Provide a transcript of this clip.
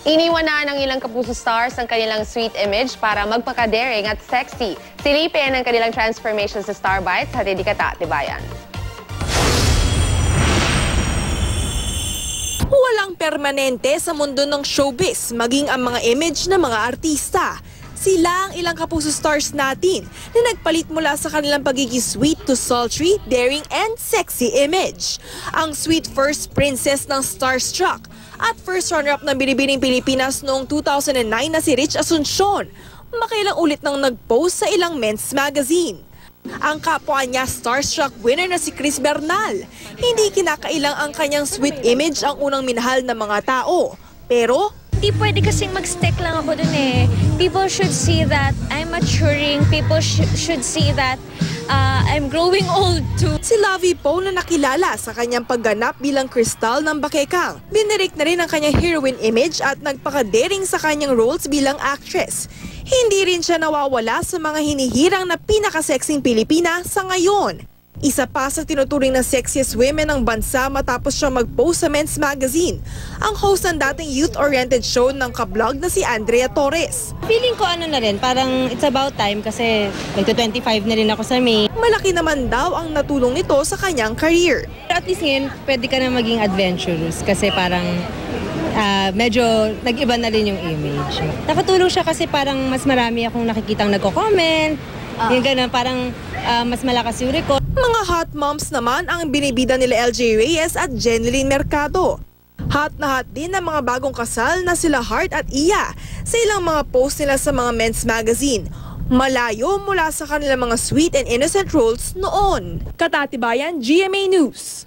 Iniwan na ng ilang Kapuso stars ang kanilang sweet image para magpaka-daring at sexy. Silipin ang kanilang transformation sa Star Bites, hatid ni Kata Tibayan. Walang permanente sa mundo ng showbiz, maging ang mga image ng mga artista. Sila ang ilang Kapuso stars natin na nagpalit mula sa kanilang pagiging sweet to sultry, daring and sexy image. Ang sweet first princess ng Starstruck at first runner-up ng Binibining Pilipinas noong 2009 na si Rich Asuncion, makailang ulit nang nag-post sa ilang men's magazine. Ang kapwa niya Starstruck winner na si Chris Bernal, hindi kinakailang ang kanyang sweet image ang unang minahal ng mga tao. Pero hindi pwede kasing mag-stick lang ako dun eh. People should see that I'm maturing. People should see that I'm growing old too. Si Lovie Poe na nakilala sa kanyang pagganap bilang Crystal ng Bakekang, binirik na rin ang kanyang heroine image at nagpaka-daring sa kanyang roles bilang actress. Hindi rin siya nawawala sa mga hinihirang na pinaka-sexing Pilipina sa ngayon. Isa pa sa tinuturing na sexiest women ng bansa matapos siya mag-post sa men's magazine, ang host ng dating youth-oriented show ng kablog na si Andrea Torres. Feeling ko ano na rin, parang it's about time kasi magto-25 na rin ako sa May. Malaki naman daw ang natulong nito sa kanyang career. At least ngayon, pwede ka na maging adventurous kasi parang medyo nag-iba na rin yung image. Nakatulong siya kasi parang mas marami akong nakikitang nagko-comment. Yung ganun, parang mas malakas yung record. Mga hot moms naman ang binibida nila LJ Reyes at Jeneline Mercado. Hot na hot din ang mga bagong kasal na sila Heart at Iya sa ilang mga post nila sa mga men's magazine. Malayo mula sa kanilang mga sweet and innocent roles noon. Kata Tibayan, GMA News.